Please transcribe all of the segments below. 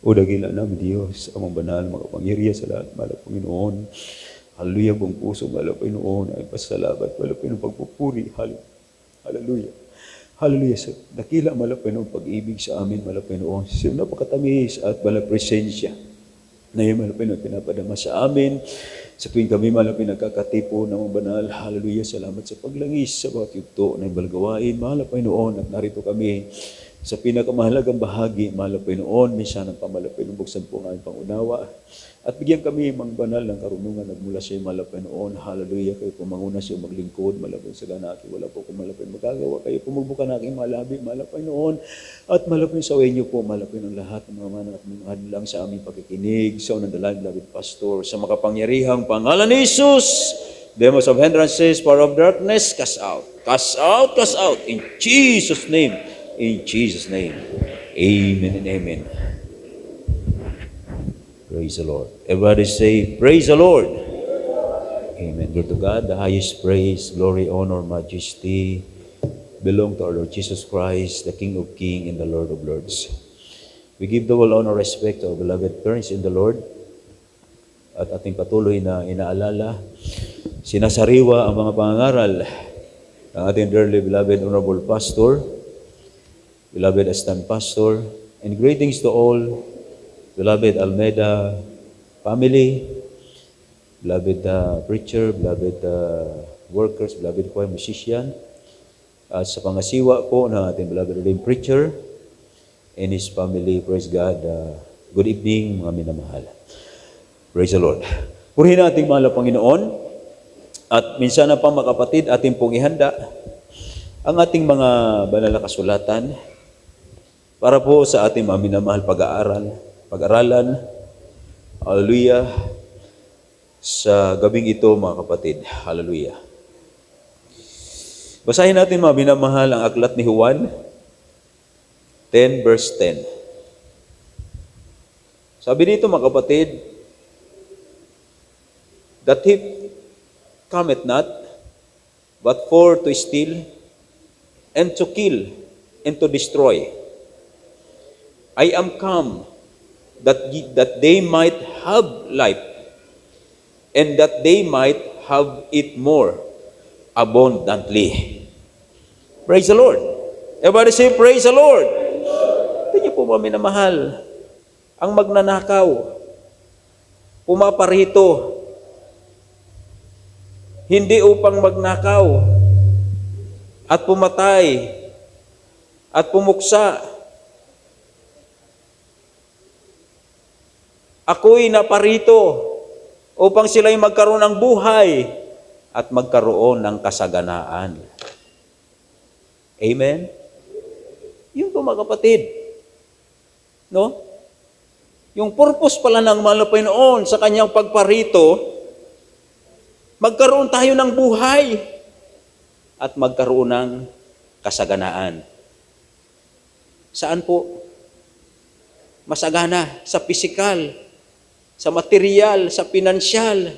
O dakila namin Diyos, amang banal, makapangyarihan sa lahat, mahal Panginoon. Hallelujah, buong puso, mahal Panginoon, ay pasalamat, mahal Panginoon, pagpupuri, hallelujah. Hallelujah, sa dakila, mahal Panginoon, pag-ibig sa amin, mahal Panginoon, sa napakatamis at mahal presensya, na yung mahal Panginoon, pinapadama sa amin, sa tuwing kami, mahal Panginoon, nagkakatipo ng mga banal, hallelujah, salamat sa paglangis, sa mga yugto ng balgawain, mahal Panginoon, at narito kami, sa pinakamahalagang bahagi, mahal na Panginoon, minsan ang pamahal na Panginoon, buksan po ang aming pangunawa. At bigyan kami mga banal ng karunungan nagmula sa iyo, mahal na Panginoon. Hallelujah, kayo po manguna sa iyo maglingkod, mahal na Panginoon, sa ganaki. Wala po kung mahal na Panginoon magagawa. Kayo po magbuka na aking malabi, mahal na Panginoon. At mahal na Panginoon, sa inyo po, mahal na Panginoon, lahat ng mga manan at mga hadlang sa aming pagkikinig, sa unang dalangin, David Pastor, sa makapangyarihang pangalan ni Jesus, demons of hindrances, power of darkness, cast out. Cast out, cast out. In Jesus' name. In Jesus' name, amen and amen. Praise the Lord. Everybody say, praise the Lord. Amen. Glory to God. The highest praise, glory, honor, majesty belong to our Lord Jesus Christ, the King of Kings and the Lord of Lords. We give the all honor, respect to our beloved parents in the Lord at ating patuloy na inaalala, sinasariwa ang mga pangangaral ng ating dearly beloved Honorable Pastor, beloved assistant pastor, and greetings to all beloved Almeida family, beloved preacher, beloved workers, beloved choir musician, at sa pangasiwa po ng ating beloved redeemed preacher and his family, praise God. Good evening, mga minamahal. Praise the Lord. Purihin nating mahal na Panginoon, at minsan na pa mga kapatid, ating pong ihanda ang ating mga banal na kasulatan para po sa ating mga minamahal pag-aralan, hallelujah, sa gabing ito mga kapatid, hallelujah. Basahin natin mga minamahal ang aklat ni Juan 10 verse 10. Sabi dito mga kapatid, the thief cometh not, but for to steal, and to kill, and to destroy. I am come that they might have life, and that they might have it more abundantly. Praise the Lord. Everybody say, praise the Lord. Ito niyo po mga minamahal, ang magnanakaw, pumaparito, hindi upang magnakaw, at pumatay, at pumuksa. Ako'y naparito upang sila'y magkaroon ng buhay at magkaroon ng kasaganaan. Amen? Yun po mga kapatid. No? Yung purpose pala ng mahal na Panginoon sa kanyang pagparito, magkaroon tayo ng buhay at magkaroon ng kasaganaan. Saan po? Masagana sa pisikal, sa material, sa pinansyal,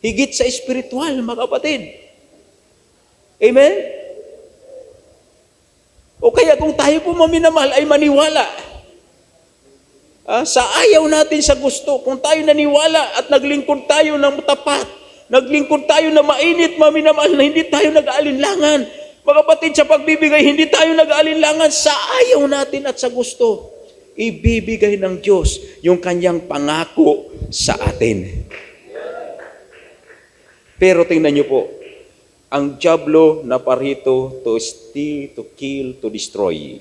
higit sa espiritual, mga kapatid. Amen? O kaya kung tayo po maminamahal ay maniwala, sa ayaw natin sa gusto, kung tayo naniwala at naglingkod tayo ng tapat, naglingkod tayo na mainit, maminamahal, na hindi tayo nag-aalinlangan, mga kapatid, sa pagbibigay, hindi tayo nag-aalinlangan sa ayaw natin at sa gusto. Ibibigay ng Diyos yung kanyang pangako sa atin. Pero tingnan niyo po, ang diablo na parito to steal, to kill, to destroy.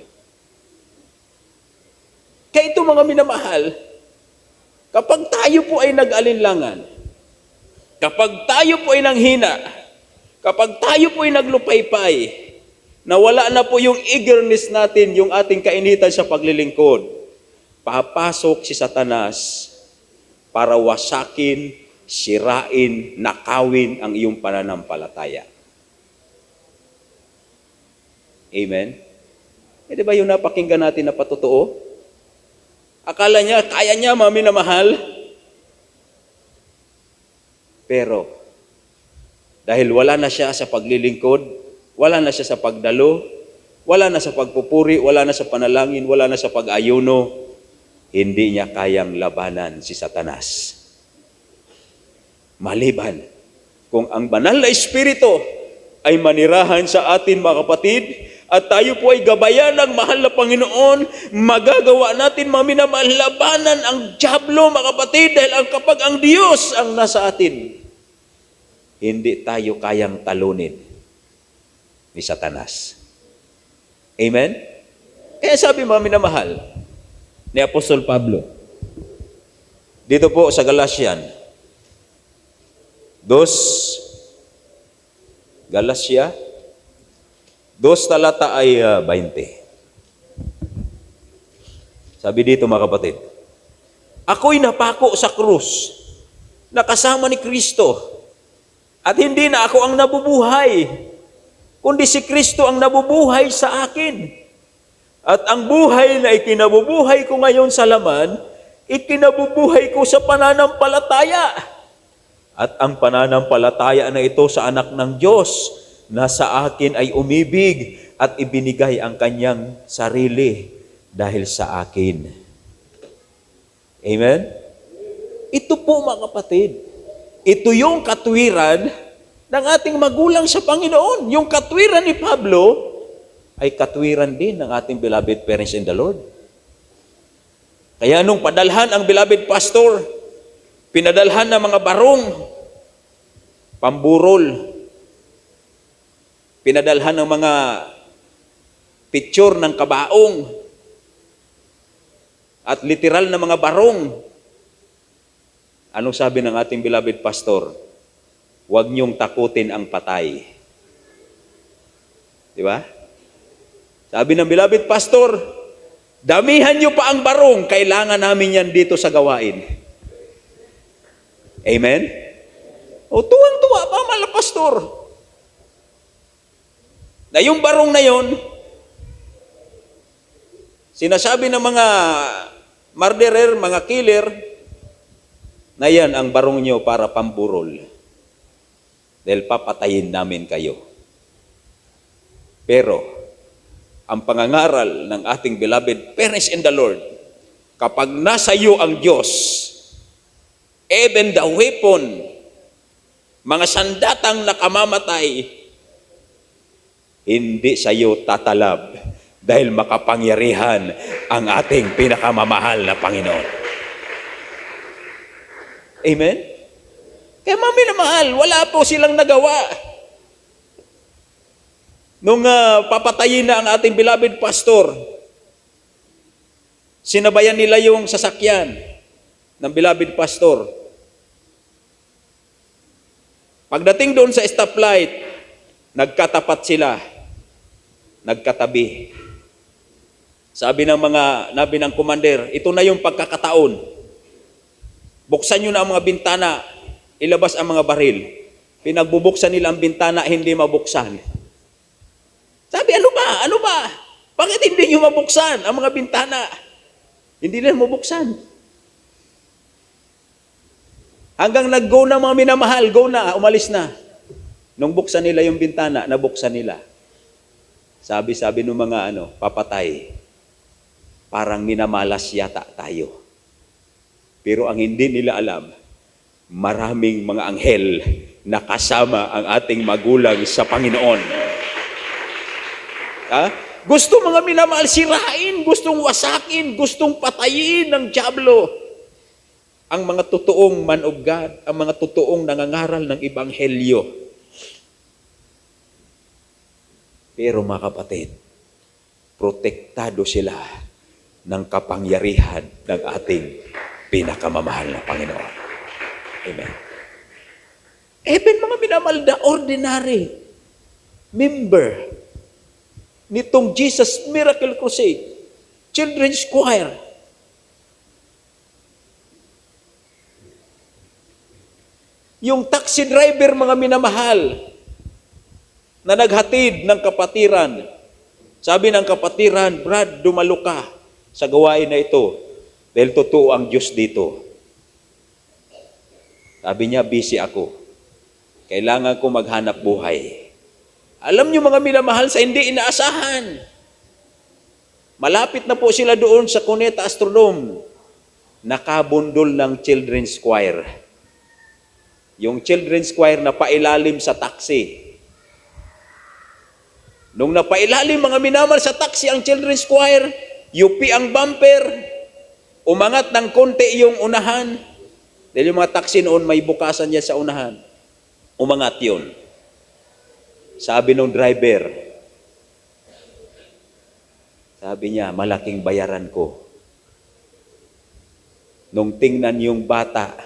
Kaya ito mga minamahal, kapag tayo po ay nag-alinlangan, kapag tayo po ay nanghina, kapag tayo po ay naglupaypay, nawala na po yung eagerness natin, yung ating kainitan sa paglilingkod, papasok si Satanas para wasakin, sirain, nakawin ang iyong pananampalataya. Amen? Di ba yung napakinggan natin na patotoo? Akala niya, kaya niya, mga minamahal. Pero, dahil wala na siya sa paglilingkod, wala na siya sa pagdalo, wala na sa pagpupuri, wala na sa panalangin, wala na sa pag-ayuno, hindi niya kayang labanan si Satanas. Maliban kung ang banal na Espiritu ay manirahan sa atin, mga kapatid, at tayo po ay gabayan ng mahal na Panginoon, magagawa natin, mga minamahal, labanan ang dyablo, mga kapatid, dahil kapag ang Diyos ang nasa atin, hindi tayo kayang talunin ni Satanas. Amen? Kaya sabi, mga minamahal, ni Apostol Pablo, dito po sa Galatian, Galatia 2 talata ay 20. Sabi dito, mga kapatid, ako'y napako sa krus, nakasama ni Kristo, at hindi na ako ang nabubuhay, kundi si Kristo ang nabubuhay sa akin. At ang buhay na ikinabubuhay ko ngayon sa laman, ikinabubuhay ko sa pananampalataya. At ang pananampalataya na ito sa anak ng Diyos na sa akin ay umibig at ibinigay ang kanyang sarili dahil sa akin. Amen? Ito po, mga kapatid, ito yung katwiran ng ating magulang sa Panginoon. Yung katwiran ni Pablo ay katwiran din ng ating beloved parents in the Lord. Kaya nung padalhan ang beloved pastor, pinadalhan ng mga barong, pamburol, pinadalhan ng mga picture ng kabaong, at literal na mga barong. Anong sabi ng ating beloved pastor? Huwag niyong takutin ang patay. Di ba? Sabi ng beloved pastor, damihan niyo pa ang barong, kailangan namin yan dito sa gawain. Amen? O tuwang-tuwa pa, mga pastor. Na yung barong na yon, sinasabi ng mga murderer, mga killer, na yan ang barong nyo para pamburol. Dahil papatayin namin kayo. Pero, ang pangangaral ng ating beloved parents in the Lord, kapag nasa iyo ang Diyos, even the weapon, mga sandatang nakamamatay, hindi sa iyo tatalab dahil makapangyarihan ang ating pinakamamahal na Panginoon. Amen? Kaya mami na mahal, wala po silang nagawa. Nung papatayin na ang ating beloved pastor, sinabayan nila yung sasakyan ng beloved pastor. Pagdating doon sa stoplight, nagkatapat sila, nagkatabi. Sabi ng commander, ito na yung pagkakataon. Buksan nyo na ang mga bintana, ilabas ang mga baril. Pinagbubuksan nila ang bintana, hindi mabuksan. Sabi, ano ba? Bakit hindi nyo mabuksan ang mga bintana? Hindi nila mabuksan. Hanggang nag-go na, mga minamahal, go na, umalis na. Nung buksan nila yung bintana, nabuksan nila. Sabi ng mga papatay, parang minamalas yata tayo. Pero ang hindi nila alam, maraming mga anghel na kasama ang ating magulang sa Panginoon. Gusto mga minamahal sirain, gustong wasakin, gustong patayin ng dyablo ang mga totoong man of God, ang mga totoong nangangaral ng Ebanghelyo. Pero mga kapatid, protektado sila ng kapangyarihan ng ating pinakamamahal na Panginoon. Amen. Even mga minamahal na ordinary member nitong Jesus Miracle Crusade, Children's Choir, yung taxi driver, mga minamahal, na naghatid ng kapatiran. Sabi ng kapatiran, Brad, dumalo ka sa gawain na ito dahil totoo ang Diyos dito. Sabi niya, busy ako. Kailangan ko maghanap buhay. Alam niyo mga minamahal, sa hindi inaasahan, malapit na po sila doon sa Cuneta Astrodome. nakabundol ng children's choir. Yung children's choir na pailalim sa taxi. Nung napailalim mga minamahal sa taxi ang children's choir, yupi ang bumper, umangat ng konti yung unahan. Dahil yung mga taxi noon may bukasan niya sa unahan. Umangat yun. Sabi nung driver, sabi niya, malaking bayaran ko. Nung tingnan yung bata,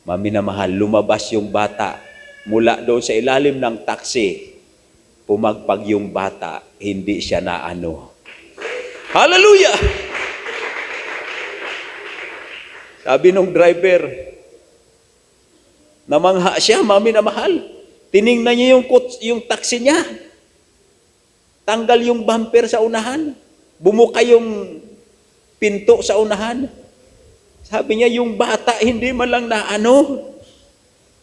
maminamahal, lumabas yung bata mula doon sa ilalim ng taxi. Pumagpag yung bata, hindi siya naano. Hallelujah! Sabi nung driver, namangha siya, maminamahal. Tiningnan niya yung taxi niya. Tanggal yung bumper sa unahan. Bumuka yung pinto sa unahan. Sabi niya, yung bata hindi man lang naano.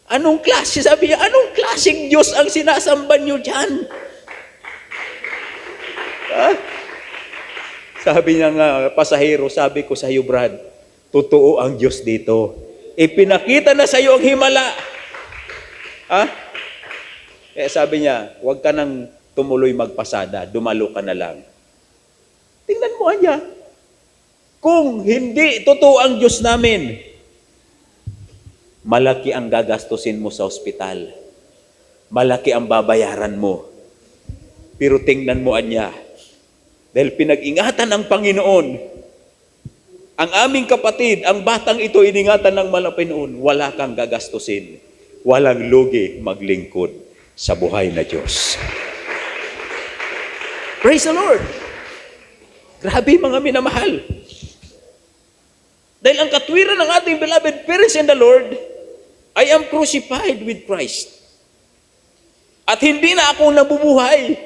Anong klase? Sabi niya, anong klaseng Diyos ang sinasamba niyo dyan? Sabi niya nga, pasahero, sabi ko sa iyo, Brad, totoo ang Diyos dito. Ipinakita na sa iyo ang himala. Sabi niya, huwag ka nang tumuloy magpasada, dumalo ka na lang. Tingnan mo niya. Kung hindi totoo ang Diyos namin, malaki ang gagastusin mo sa ospital. Malaki ang babayaran mo. Pero tingnan mo niya, dahil pinag-ingatan ng Panginoon, ang aming kapatid, ang batang ito iningatan ng Panginoon, wala kang gagastusin. Walang lugi maglingkod sa buhay na Diyos. Praise the Lord! Grabe mga minamahal. Dahil ang katwiran ng ating beloved parents in the Lord, I am crucified with Christ. At hindi na ako nabubuhay,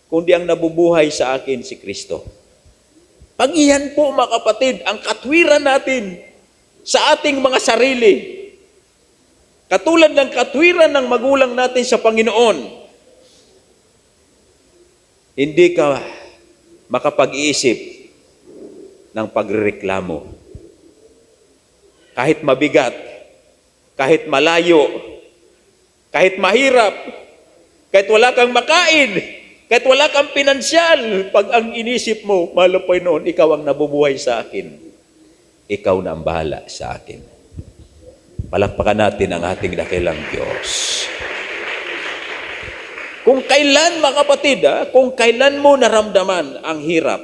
kundi ang nabubuhay sa akin si Kristo. Pag iyan po mga kapatid, ang katwiran natin sa ating mga sarili, katulad ng katwiran ng magulang natin sa Panginoon, hindi ka makapag-iisip ng pagrereklamo. Kahit mabigat, kahit malayo, kahit mahirap, kahit wala kang makain, kahit wala kang pinansyal, pag ang inisip mo, mahal na Panginoon, ikaw ang nabubuhay sa akin. Ikaw na ang bahala sa akin. Palakpakan natin ang ating dakilang Diyos. Kung kailan, mga kapatid, kung kailan mo naramdaman ang hirap,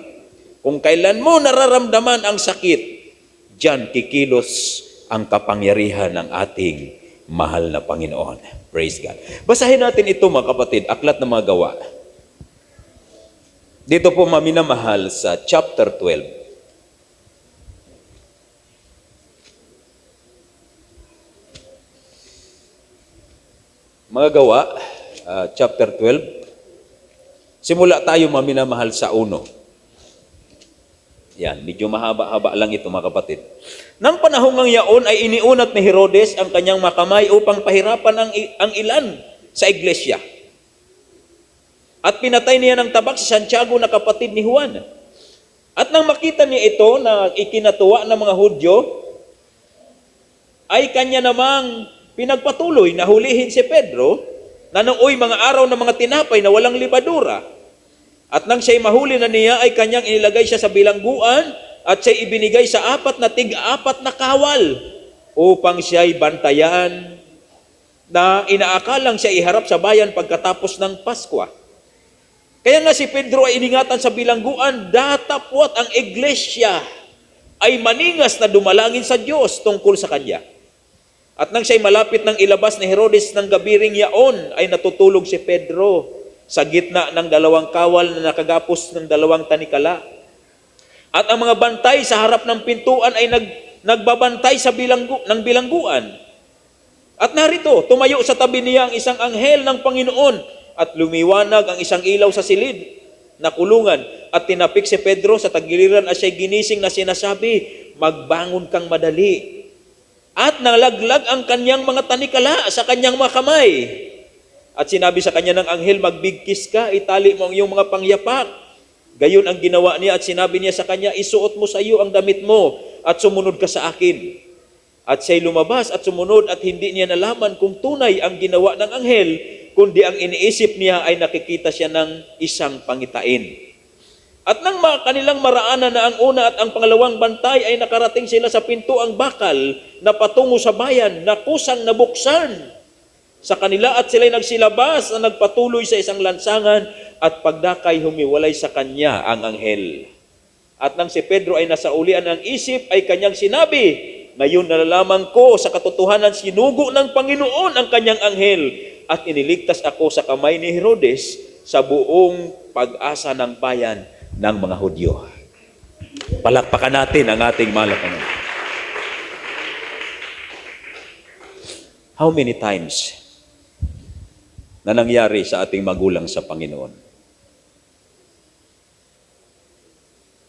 kung kailan mo nararamdaman ang sakit, diyan kikilos ang kapangyarihan ng ating mahal na Panginoon. Praise God. Basahin natin ito mga kapatid, Aklat ng mga Gawa. Dito po maminamahal sa chapter 12. Mga Gawa, chapter 12. Simula tayo maminamahal sa 1. Yan, medyo mahaba-haba lang ito mga kapatid. Nang panahong ng yaon ay iniunat ni Herodes ang kanyang makamay upang pahirapan ang ilan sa iglesia. At pinatay niya ng tabak si Santiago na kapatid ni Juan. At nang makita niya ito na ikinatuwa ng mga Hudyo, ay kanya namang pinagpatuloy na hulihin si Pedro na nooy mga araw ng mga tinapay na walang libadura. At nang siya'y mahuli na niya, ay kanyang inilagay siya sa bilangguan at siya'y ibinigay sa 4 na kawal upang siya'y bantayan na inaakalang siya iharap sa bayan pagkatapos ng Paskwa. Kaya nga si Pedro ay iningatan sa bilangguan, datapwat ang iglesia ay maningas na dumalangin sa Diyos tungkol sa kanya. At nang siya'y malapit ng ilabas ni Herodes ng gabiring yaon, ay natutulog si Pedro sa gitna ng 2 kawal na nakagapos ng 2 tanikala. At ang mga bantay sa harap ng pintuan ay nagbabantay sa bilangguan. At narito, tumayo sa tabi niya ang isang anghel ng Panginoon at lumiwanag ang isang ilaw sa silid na kulungan at tinapik si Pedro sa tagiliran at siya'y ginising na sinasabi, magbangon kang madali. At nalaglag ang kanyang mga tanikala sa kanyang mga kamay. At sinabi sa kanya ng anghel, magbigkis ka, itali mo ang iyong mga pangyapak. Gayon ang ginawa niya at sinabi niya sa kanya, isuot mo sa iyo ang damit mo at sumunod ka sa akin. At siya'y lumabas at sumunod at hindi niya nalaman kung tunay ang ginawa ng anghel, kundi ang iniisip niya ay nakikita siya ng isang pangitain. At nang kanilang maraanan na ang una at ang pangalawang bantay ay nakarating sila sa pintuang bakal na patungo sa bayan na kusang nabuksan sa kanila at sila'y nagsilabas na nagpatuloy sa isang lansangan at pagdakay humiwalay sa kanya ang anghel. At nang si Pedro ay nasa ulian ng isip ay kanyang sinabi, ngayon nalalaman ko sa katotohanan sinugo ng Panginoon ang kanyang anghel at iniligtas ako sa kamay ni Herodes sa buong pag-asa ng bayan ng mga Hudyo. Palakpakan natin ang ating mahal na Panginoon. How many times na nangyari sa ating magulang sa Panginoon?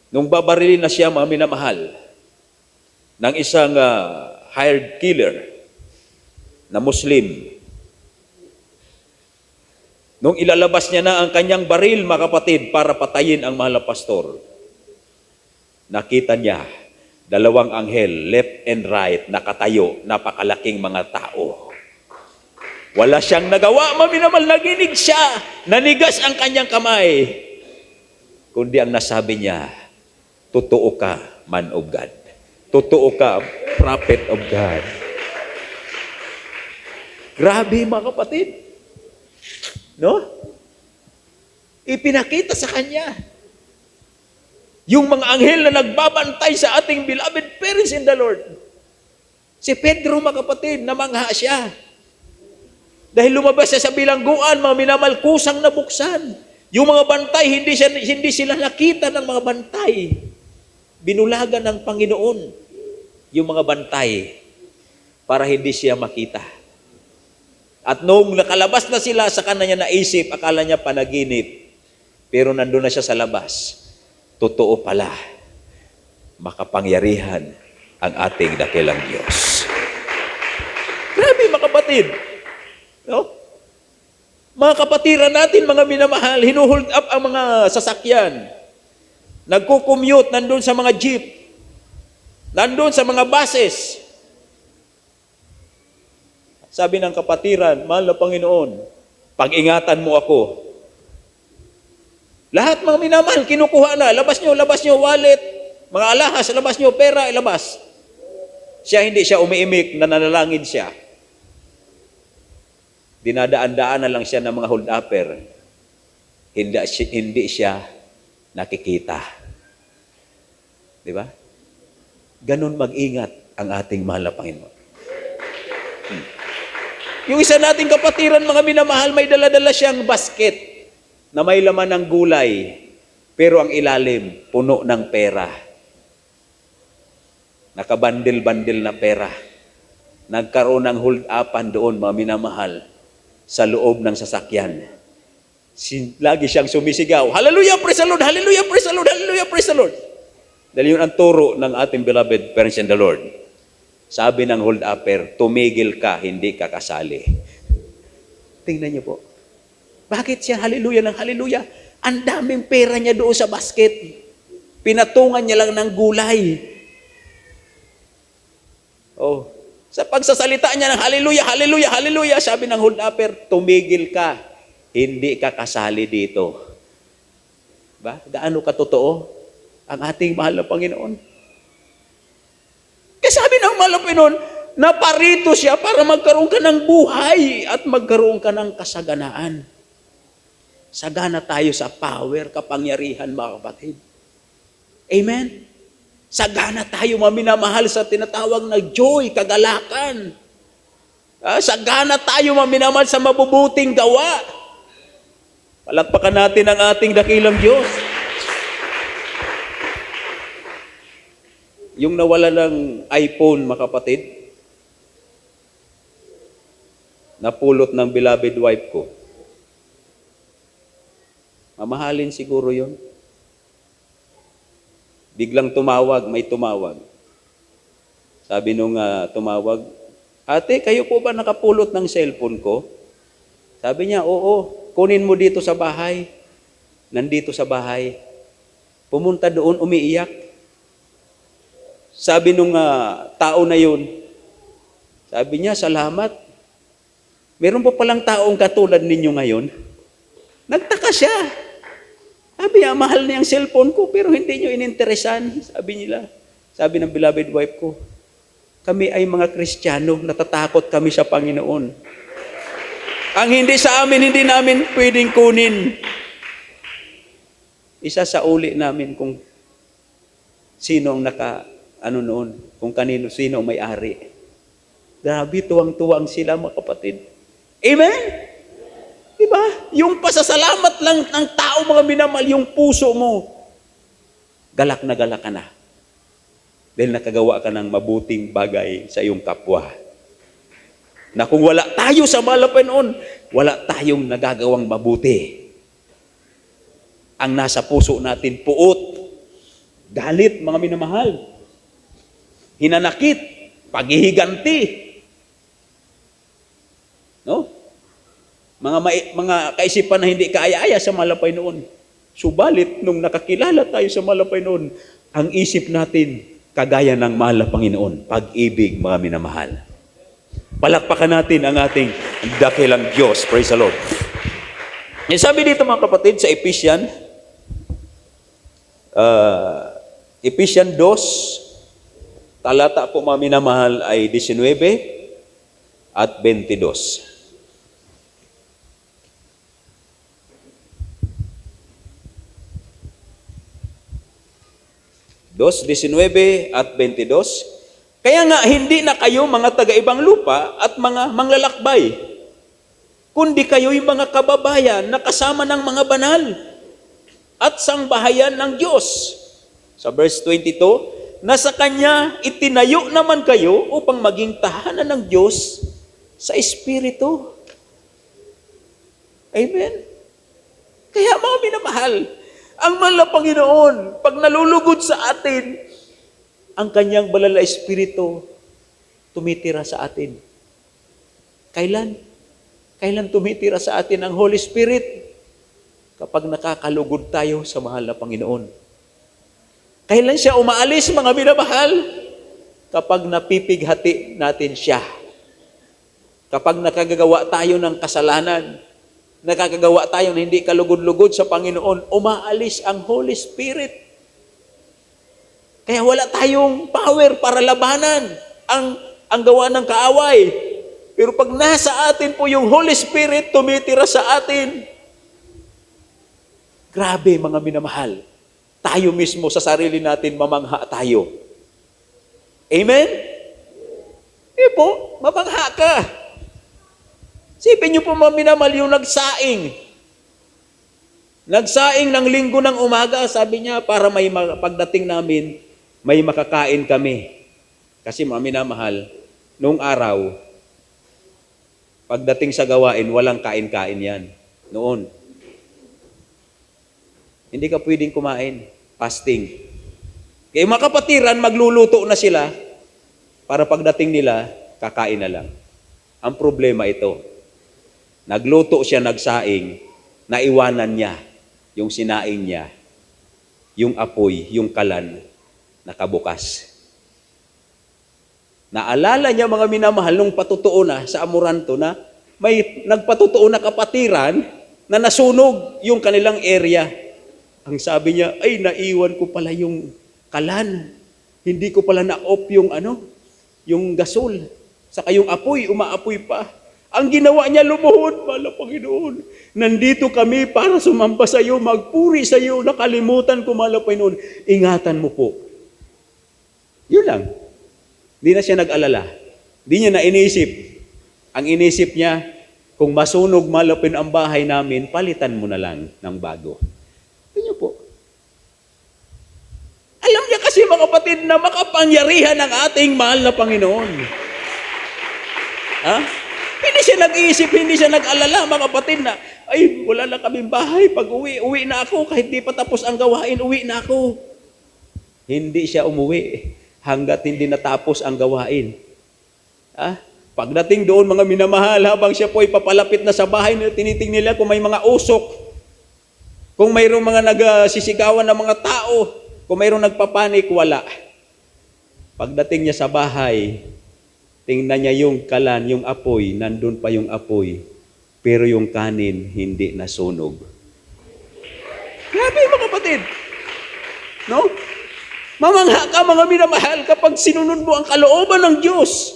Nung babarilin na siya, mga minamahal, ng isang hired killer na Muslim, nung ilalabas niya na ang kanyang baril, mga kapatid, para patayin ang mahal na pastor, nakita niya dalawang anghel, left and right, nakatayo, napakalaking mga tao. Wala siyang nagawa, maminamal, naginig siya, nanigas ang kanyang kamay. Kundi ang nasabi niya, totoo ka, man of God. Totoo ka, prophet of God. Grabe, mga kapatid. No? Ipinakita sa kanya yung mga anghel na nagbabantay sa ating beloved parents in the Lord. Si Pedro, mga kapatid, namangha siya. Dahil lumabas siya sa bilangguan, mga minamalkusang nabuksan. Yung mga bantay, hindi sila nakita ng mga bantay. Binulagan ng Panginoon yung mga bantay para hindi siya makita. At noong nakalabas na sila, sa kanya naisip, akala niya panaginip. Pero nandun na siya sa labas. Totoo pala, makapangyarihan ang ating dakilang Diyos. Grabe, mga kapatid. No? Mga kapatiran natin, mga minamahal, hinuhold up ang mga sasakyan. Nagko-commute, nandun sa mga jeep. Nandun sa mga buses. Sabi ng kapatiran, mahal na Panginoon, pag-ingatan mo ako. Lahat mga minamahal, kinukuha na. Labas nyo, wallet. Mga alahas, labas nyo, pera, ilabas. Siya hindi siya umiimik, nananalangin siya. Dinadaan-daan na lang siya ng mga hold-upper. Hindi siya nakikita. Di ba? Ganun mag-ingat ang ating mahal na Panginoon. Yung isa nating kapatiran, mga minamahal, may dala-dala siyang basket na may laman ng gulay, pero ang ilalim, puno ng pera. Nakabandil-bandil na pera. Nagkaroon ng hold-upan doon, mga minamahal, sa loob ng sasakyan. Lagi siyang sumisigaw, hallelujah, praise the Lord, hallelujah, praise the Lord, hallelujah, praise the Lord. Dahil yun ang turo ng ating beloved parents in the Lord. Sabi ng hold-upper, tumigil ka, hindi ka kasali. Tingnan niyo po. Bakit siya hallelujah ng hallelujah? Ang daming pera niya doon sa basket. Pinatungan niya lang ng gulay. Oh, sa pagsasalita niya ng hallelujah, hallelujah, hallelujah, sabi ng hold-upper, tumigil ka, hindi ka kasali dito. Ba? Gaano katotoo ang ating mahal na Panginoon? Kaya sabi ng mahal na Panginoon, naparito siya para magkaroon ka ng buhay at magkaroon ka ng kasaganaan. Sagana tayo sa power, kapangyarihan, mga kapatid. Amen? Sagana tayo, maminamahal, sa tinatawag na joy, kagalakan. Sagana tayo, maminamahal, sa mabubuting gawa. Palakpakan natin ang ating dakilang Diyos. Yung nawala ng iPhone, mga kapatid, napulot ng beloved wife ko. Mamahalin siguro yun. Biglang tumawag, may tumawag. Sabi nung tumawag, ate, kayo po ba nakapulot ng cellphone ko? Sabi niya, oo, kunin mo dito sa bahay. Nandito sa bahay. Pumunta doon, umiiyak. Sabi nung tao na yun, sabi niya, salamat. Meron pa palang taong katulad ninyo ngayon. Nagtaka siya. Sabi niya, mahal na yung cellphone ko, pero hindi nyo ininteresan. Sabi nila, sabi ng beloved wife ko, kami ay mga Kristiyano, natatakot kami sa Panginoon. Ang hindi sa amin, hindi namin pwedeng kunin. Isa sa uli namin kung sino ang noon, kung kanino, sino ang may-ari. Grabe, tuwang-tuwang sila mga kapatid. Amen? Diba? Yung pasasalamat lang ng tao, mga minamahal, yung puso mo, galak na galak ka na. Dahil nakagawa ka ng mabuting bagay sa iyong kapwa. Na kung wala tayo sa mahal na Panginoon, wala tayong nagagawang mabuti. Ang nasa puso natin, puot, galit, mga minamahal, hinanakit, paghihiganti. No? Mga kaisipan na hindi kaaya-aya sa mahal na Panginoon. Subalit, nung nakakilala tayo sa mahal na Panginoon, ang isip natin, kagaya ng mahal na Panginoon, pag-ibig, mga minamahal. Palakpakan natin ang ating dakilang Diyos. Praise the Lord. Yung sabi dito mga kapatid sa Ephesians 2, talata po mga minamahal ay 19 at 22. 19 at 22. Kaya nga, hindi na kayo mga taga-ibang lupa at mga manglalakbay, kundi kayo'y mga kababayan na kasama ng mga banal at sangbahayan ng Diyos. Sa verse 22, na sa Kanya itinayo naman kayo upang maging tahanan ng Diyos sa Espiritu. Amen? Kaya mga minamahal, ang mahal na Panginoon, pag nalulugod sa atin, ang Kanyang banal na Espiritu tumitira sa atin. Kailan? Kailan tumitira sa atin ang Holy Spirit? Kapag nakakalugod tayo sa mahal na Panginoon. Kailan siya umaalis, mga minamahal? Kapag napipighati natin siya. Kapag nakagagawa tayo ng kasalanan, nakakagawa tayo na hindi kalugod-lugod sa Panginoon, umaalis ang Holy Spirit. Kaya wala tayong power para labanan ang gawa ng kaaway. Pero pag nasa atin po yung Holy Spirit, tumitira sa atin. Grabe mga minamahal. Tayo mismo sa sarili natin mamangha tayo. Amen? Hindi po, mamangha ka. Sipin niyo po mga minamahal yung nagsaing. Nagsaing ng linggo ng umaga, sabi niya, para may pagdating namin, may makakain kami. Kasi mga minamahal, noong araw, pagdating sa gawain, walang kain-kain yan. Noon. Hindi ka pwedeng kumain. Fasting. Kaya mga kapatiran, magluluto na sila para pagdating nila, kakain na lang. Ang problema ito, nagluto siya, nagsaing, naiwanan niya yung sinaing niya, yung apoy, yung kalan, nakabukas. Naalala niya mga minamahal nung patutuo na sa Amoranto na may nagpatutuo na kapatiran na nasunog yung kanilang area. Ang sabi niya, ay naiwan ko pala yung kalan. Hindi ko pala na-off yung yung gasol. Saka yung apoy, umaapoy pa. Ang ginawa niya, lumuhod, mahal na Panginoon. Nandito kami para sumamba sa iyo, magpuri sa iyo, nakalimutan ko, mahal na Panginoon. Ingatan mo po. Yun lang. Hindi na siya nag-alala. Hindi niya na inisip. Ang inisip niya, kung masunog, mahal na Panginoon, ang bahay namin, palitan mo na lang ng bago. Yun niyo po. Alam niya kasi mga kapatid na makapangyarihan ng ating mahal na Panginoon. Ha? Hindi siya nag-iisip, hindi siya nag-alala, mga kapatid na, ay, wala lang kaming bahay. Pag uwi na ako, kahit di pa tapos ang gawain, uwi na ako. Hindi siya umuwi hanggat hindi natapos ang gawain. Ha? Pagdating doon, mga minamahal, habang siya po ay papalapit na sa bahay, tinitingnan nila kung may mga usok. Kung mayroong mga nagsisigawan ng mga tao, kung mayroong nagpapanik, wala. Pagdating niya sa bahay, tingnan niya yung kalan, yung apoy, nandun pa yung apoy, pero yung kanin hindi nasunog. Grabe mga kapatid. No? Mamangha ka mga minamahal kapag sinunod mo ang kalooban ng Diyos.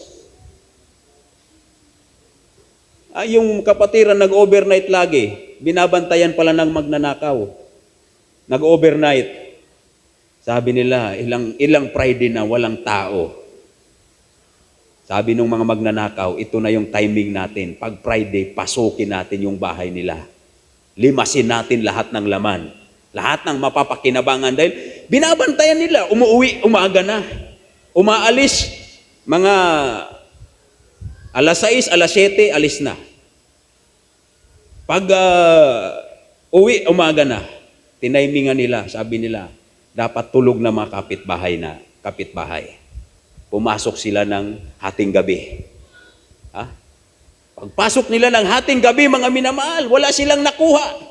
Yung kapatiran nag-overnight lagi, binabantayan pala ng magnanakaw. Nag-overnight. Sabi nila, ilang Friday na walang tao. Sabi nung mga magnanakaw, ito na yung timing natin. Pag Friday, pasukin natin yung bahay nila. Limasin natin lahat ng laman. Lahat ng mapapakinabangan dahil binabantayan nila. Umuwi, umaga na. Umaalis, mga alas 6, alas 7, alis na. Pag uwi, umaga na. Tinaimingan nila, sabi nila, dapat tulog na mga kapitbahay. Pumasok sila ng hating gabi. Pagpasok nila ng hating gabi, mga minamahal, wala silang nakuha.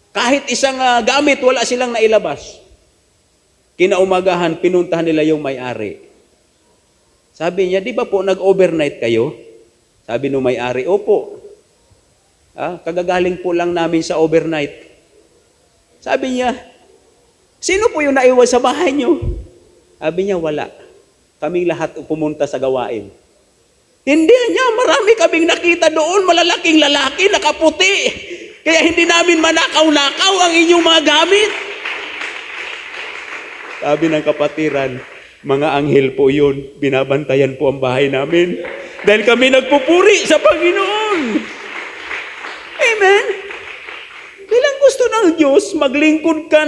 Kahit isang gamit, wala silang nailabas. Kinaumagahan, pinuntahan nila yung may-ari. Sabi niya, di ba po nag-overnight kayo? Sabi nung may-ari, opo. Kagagaling po lang namin sa overnight. Sabi niya, sino po yung naiwan sa bahay niyo? Sabi niya, wala. Kaming lahat pumunta sa gawain. Hindi niya, marami kaming nakita doon, malalaking lalaki, nakaputi. Kaya hindi namin manakaw-nakaw ang inyong mga gamit. Sabi ng kapatiran, mga anghel po yun, binabantayan po ang bahay namin. Dahil kami nagpupuri sa Panginoon. Amen? Bilang gusto ng Diyos, maglingkod ka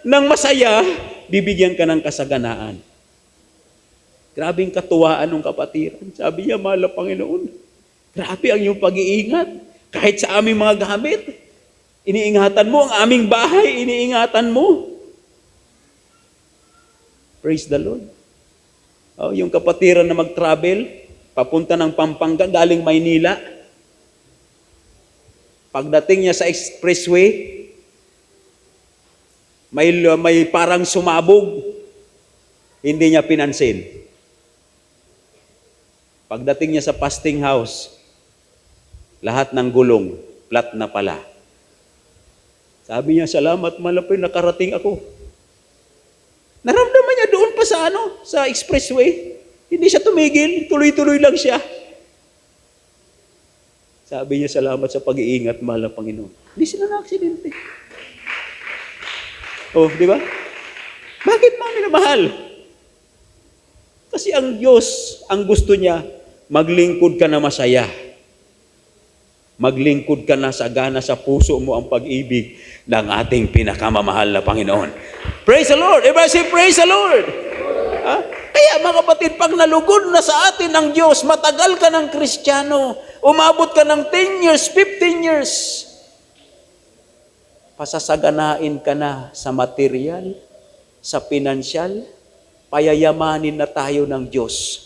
ng masaya, bibigyan ka ng kasaganaan. Grabing katuwaan ng kapatiran. Sabi niya, mahal na Panginoon, grabe ang iyong pag-iingat. Kahit sa aming mga gamit, iniingatan mo. Ang aming bahay, iniingatan mo. Praise the Lord. Yung kapatiran na mag-travel, papunta ng Pampanga, galing Maynila. Pagdating niya sa expressway, may parang sumabog. Hindi niya pinansin. Pagdating niya sa fasting house, lahat ng gulong, flat na pala. Sabi niya, salamat, malapit nakarating ako. Naramdaman niya doon pa sa expressway. Hindi siya tumigil, tuloy-tuloy lang siya. Sabi niya, salamat sa pag-iingat, mahal na Panginoon. Hindi sila na-aksidente. Di ba? Bakit mami na mahal? Kasi ang Diyos, ang gusto niya, maglingkod ka na masaya. Maglingkod ka na sagana sa puso mo ang pag-ibig ng ating pinakamamahal na Panginoon. Praise the Lord! Everybody say, praise the Lord! Kaya mga kapatid, pag nalugod na sa atin ng Diyos, matagal ka ng Kristiyano, umabot ka ng 10 years, 15 years, pasasaganain ka na sa material, sa pinansyal, payayamanin na tayo ng Diyos.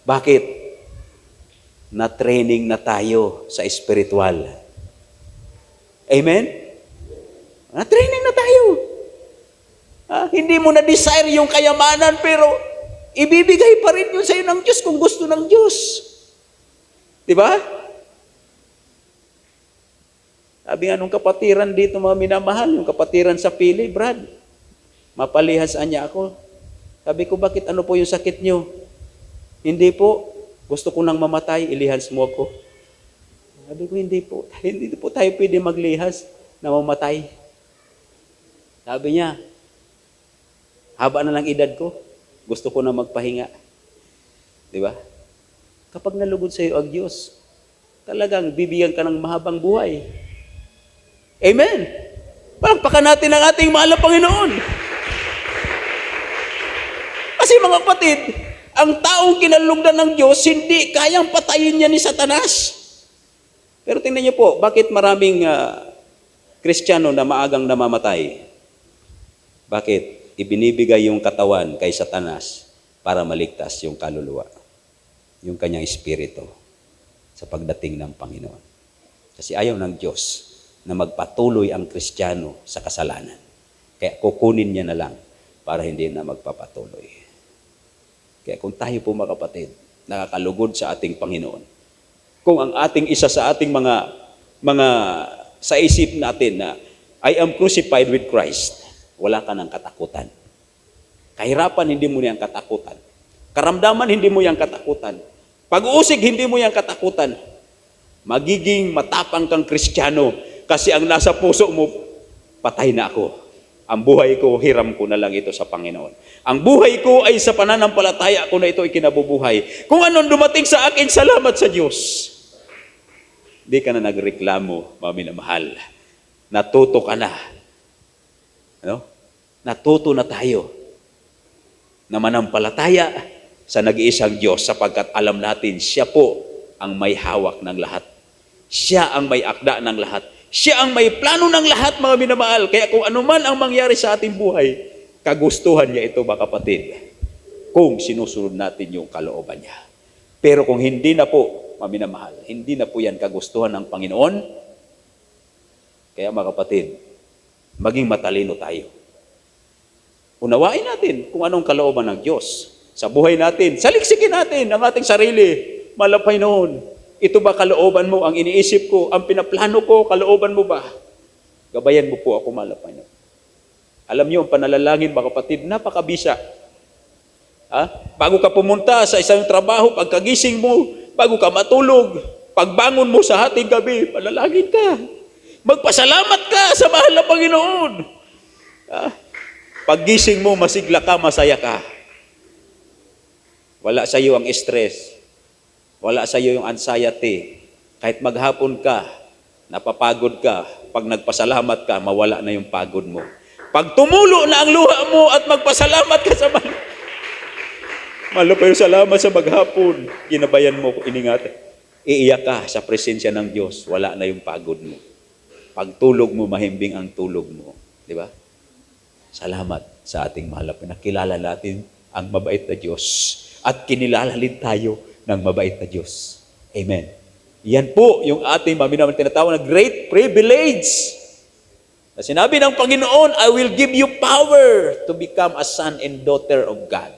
Bakit? Na-training na tayo sa spiritual. Amen? Na-training na tayo. Hindi mo na-desire yung kayamanan, pero ibibigay pa rin yun sa'yo ng Diyos kung gusto ng Diyos. Di ba? Sabi nga nung kapatiran dito, mga minamahal, yung kapatiran sa Pili, Brad, mapalihasaan niya ako. Sabi ko, bakit ano po yung sakit niyo? Hindi po. Gusto ko nang mamatay, ilihas mo ako. Sabi ko, hindi po tayo pwede maglihas na mamatay. Sabi niya, haba na lang edad ko, gusto ko na magpahinga. Di ba? Kapag nalugod sa iyo ang Diyos, talagang bibigyan ka ng mahabang buhay. Amen? Palakpakan natin ang ating mahal na Panginoon. Kasi mga kapatid, ang taong kinalugdan ng Diyos, hindi kayang patayin niya ni Satanas. Pero tingnan niyo po, bakit maraming Kristiyano na maagang namamatay? Bakit? Ibinibigay yung katawan kay Satanas para maligtas yung kaluluwa, yung kanyang espiritu sa pagdating ng Panginoon. Kasi ayaw ng Diyos na magpatuloy ang Kristiyano sa kasalanan. Kaya kukunin niya na lang para hindi na magpapatuloy. Kaya kung tayo po mga kapatid, nakakalugod sa ating Panginoon, kung ang ating isa sa ating mga sa isip natin na I am crucified with Christ, wala ka ng katakutan. Kahirapan, hindi mo niyang katakutan. Karamdaman, hindi mo yang katakutan. Pag-uusig, hindi mo yang katakutan. Magiging matapang kang Kristiyano kasi ang nasa puso mo, patay na ako. Ang buhay ko, hiram ko na lang ito sa Panginoon. Ang buhay ko ay sa pananampalataya ko na ito ay kinabubuhay. Kung anong dumating sa akin, salamat sa Diyos. Di ka na nagreklamo, mga minamahal. Natuto ka na. Ano? Natuto na tayo na manampalataya sa nag-iisang Diyos sapagkat alam natin siya po ang may hawak ng lahat. Siya ang may akda ng lahat. Siya ang may plano ng lahat, mga minamahal. Kaya kung ano man ang mangyari sa ating buhay, kagustuhan niya ito, mga kapatid, kung sinusunod natin yung kalooban niya. Pero kung hindi na po, mga minamahal, hindi na po yan kagustuhan ng Panginoon, kaya mga kapatid, maging matalino tayo. Unawain natin kung anong kalooban ng Diyos sa buhay natin. Saliksikin natin ang ating sarili. Mahal na Panginoon, ito ba kalooban mo? Ang iniisip ko, ang pinaplano ko, kalooban mo ba? Gabayan mo po ako, mahal na Panginoon. Alam niyo, ang panalangin, mga kapatid, napakabisa. Bago ka pumunta sa isang trabaho, pagkagising mo, bago ka matulog, pagbangon mo sa hating gabi, panalangin ka. Magpasalamat ka sa mahal na Panginoon. Paggising mo, masigla ka, masaya ka. Wala sa iyo ang stress. Wala sa iyo yung anxiety. Kahit maghapon ka, napapagod ka, pag nagpasalamat ka, mawala na yung pagod mo. Pag tumulo na ang luha mo at magpasalamat ka sa malo pa yung salamat sa maghapon, ginabayan mo, iningatan. Iiyak ka sa presensya ng Diyos, wala na yung pagod mo. Pag tulog mo, mahimbing ang tulog mo. Di ba? Salamat sa ating mahal na pinakilala natin ang mabait na Diyos at kinilalalin tayo ng mabait na Diyos. Amen. Yan po yung ating maminamang tinatawag na great privilege. Na sinabi ng Panginoon, I will give you power to become a son and daughter of God.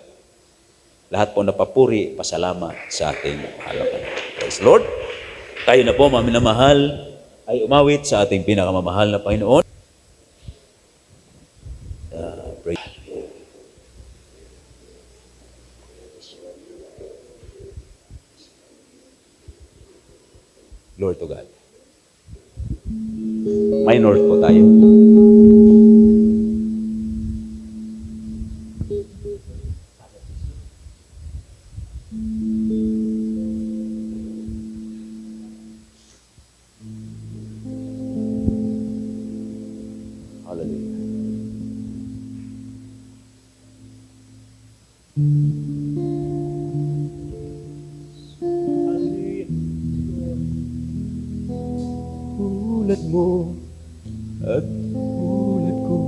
Lahat po napapuri, pasalamat sa ating mahal na Panginoon. Praise the Lord. Tayo na po, maminamahal, ay umawit sa ating pinakamamahal na Panginoon. Glory to God. Minor po tayo. Hallelujah. Tulad mo at tulad ko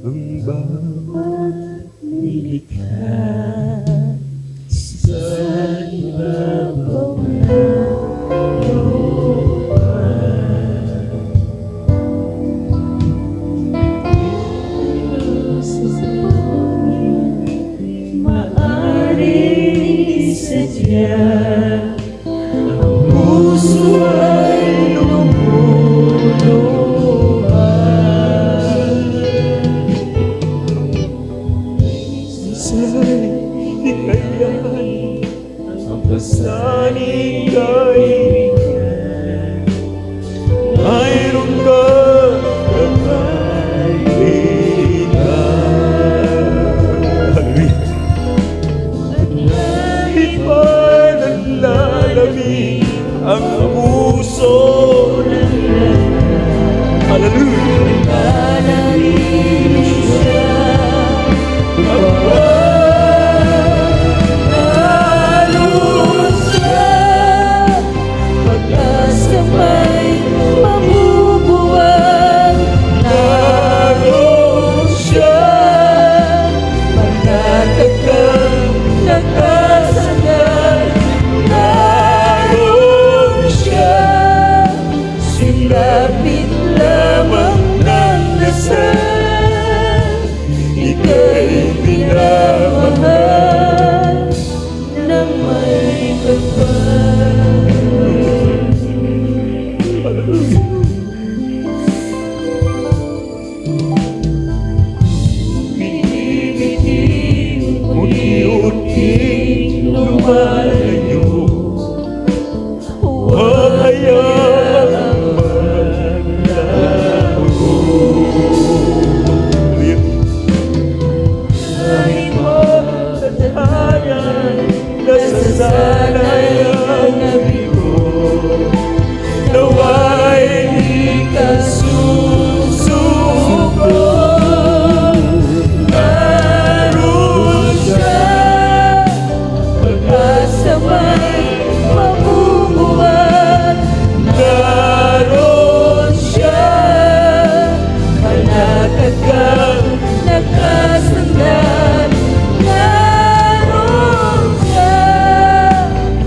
ang bawat nilikha sa ibabaw ng lupa. Maaaring isadya ang puso ay pasaning kaibigan, mayroon ka kapaibigan. Kahit pa nanlalamig ang puso ng lahat, hallelujah, lalangin siya unti-unting lumalayo. Huwag hayaang maglaho. Kahit matatayan, nasasanay ang nabigo. Nawa'y di ka susuko. Naroon siya, pag-asa may mabubuhat. Naroon siya, palakad kang nakasandan. Naroon siya,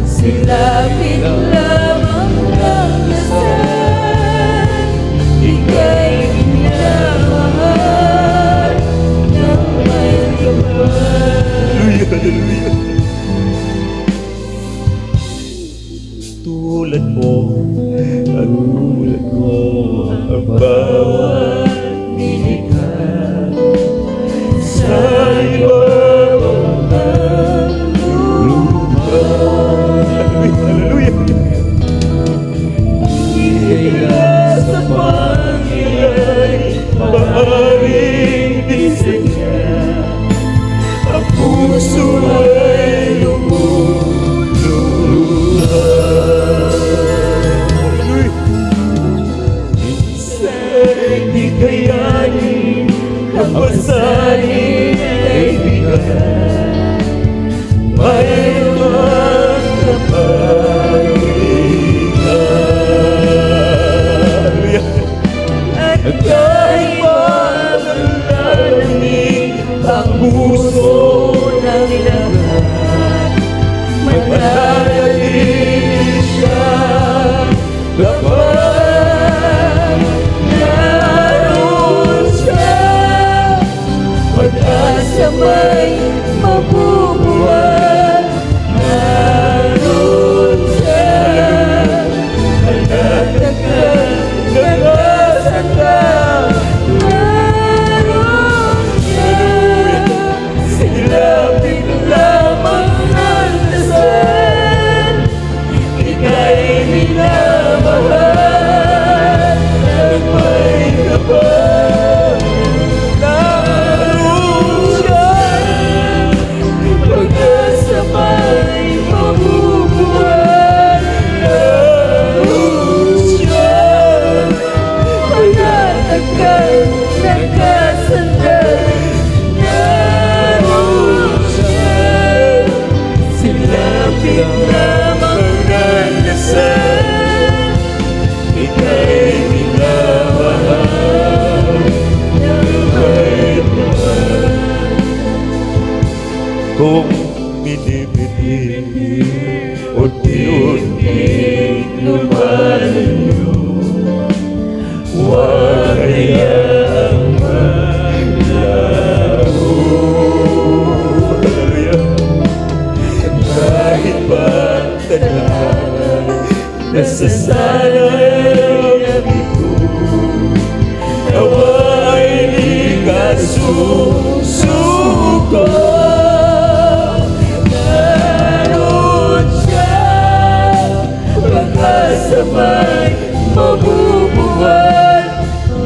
silapit lamang ng dasal. Ika'y minamahal ng may kapal. Hallelujah, tulad mo at tulad ko ang bawat nilikha sa ibabang ng lupa. Hallelujah. Kaya sa Panginoon maaaring disenya, ang puso ay lumuluhan. Minsan di kayanin, kapasanin ay bigat. Mayroon kapalitan. At kahit malalamig ang puso ng lahat, mananatili siya kapag naroon siya. Pag-asa may mabubuhat. Naroon siya, palakad kang nakasandan. Naroon siya, silapit lamang ng dasal. Ika'y minamahal ng may kapal. Naroon siya, pag-asa may mabubuhat. Naroon siya, palakad kang nakasandan. Naroon siya, silapit lamang ng dasal. Ika'y minamahal ng may kapal. Kung minimiti, unti-unting lumalayo, huwag hayaang maglaho. Hallelujah. Kahit pa tadhana, nasasanay ang ito. Nawa'y di ka susuko. Naroon siya, pag-asa may mabubuhat.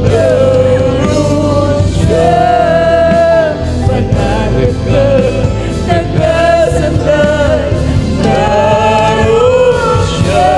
Naroon siya, palakad kang nakasandan. Naroon siya,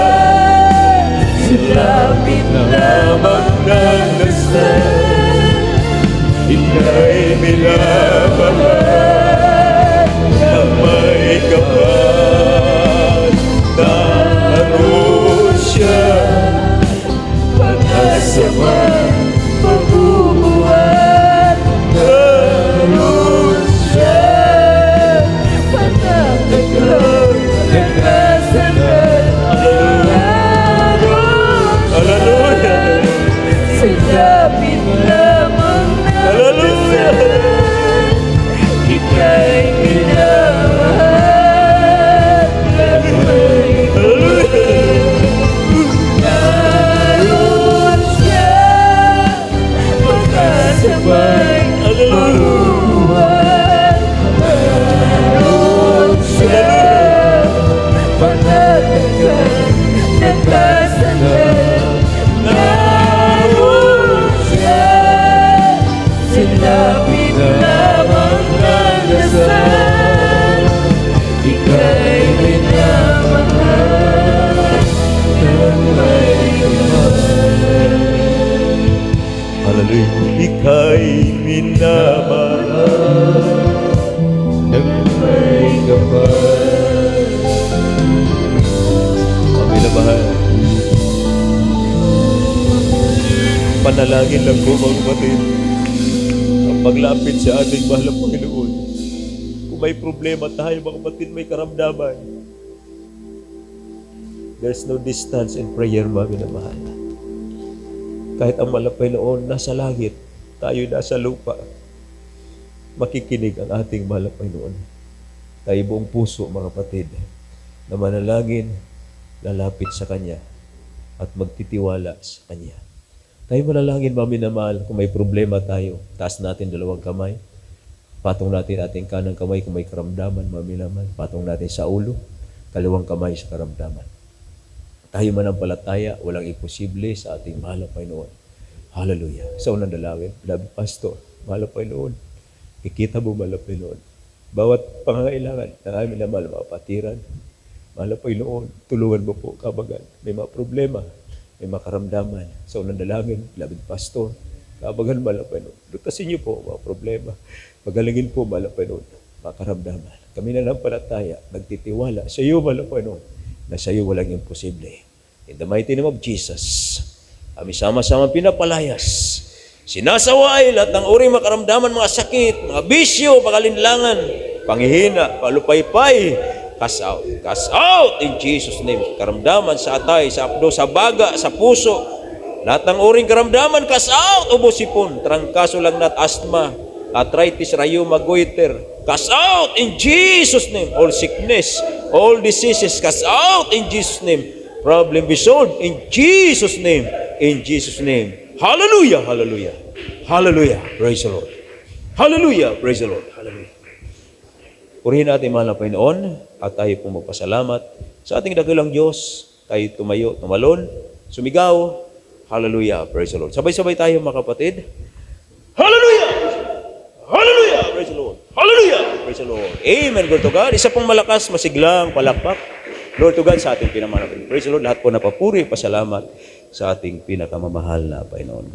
Panalangin lang po mga kapatid. Ang paglapit sa ating mahal na Panginoon. Kung may problema tayo mga kapatid, may karamdaman. There's no distance in prayer, mga minamahal. Kahit ang mahal na Panginoon nasa langit, tayo nasa lupa, makikinig ang ating mahal na Panginoon. Tayo buong puso, mga kapatid, na manalangin, lalapit sa Kanya, at magtitiwala sa Kanya. Tayo manalangin, mga minamahal, kung may problema tayo, taas natin dalawang kamay, patong natin ating kanang kamay kung may karamdaman, mga minamahal, patong natin sa ulo, kaliwang kamay sa karamdaman. Tayo manampalataya, walang imposible sa ating mahal na Panginoon. Hallelujah. Sa unang dalawin, beloved pastor, mahal na Panginoon, ikita mo mahal na Panginoon, bawat pangangailangan ng aming na mahal na mapatiran, mahal na Panginoon, tulungan mo po kabagan. May mga problema, may makaramdaman. Sa unang dalangin, beloved pastor, kabagan mahal na Panginoon. Lutasin niyo po mga problema. Pagalingin po mahal na Panginoon, makaramdaman. Kami na lang palataya, nagtitiwala sa iyo mahal na Panginoon, na sa iyo walang imposible. In the mighty name of Jesus, kami sama-sama pinapalayas. Sinasaway lahat ng uring makaramdaman, mga sakit, mga bisyo, pagalinlangan, panghihina, palupaypay, cast out. Cast out in Jesus' name. Karamdaman sa atay, sa apdo, sa baga, sa puso. Lahat ng uring karamdaman, cast out. Ubosipon, trangkaso lang nat asthma, arthritis, rheuma, goiter. Cast out in Jesus' name. All sickness, all diseases, cast out in Jesus' name. Problem be solved in Jesus' name. In Jesus' name. Hallelujah, hallelujah. Hallelujah. Praise the Lord. Hallelujah. Praise the Lord. Hallelujah. Purihin natin mahal na Panginoon at tayo pong magpasalamat sa ating dakilang Diyos. Tayo tumayo, tumalon, sumigaw. Hallelujah. Praise the Lord. Sabay-sabay tayo mga kapatid. Hallelujah! Hallelujah! Praise the Lord. Hallelujah! Praise the Lord. Amen. Glory to God. Isa pong malakas, masiglang, palakpak. Glory to God sa ating pinamahal. Praise the Lord. Lahat po napapuri, pasalamat sa ating pinakamamahal na Panginoon.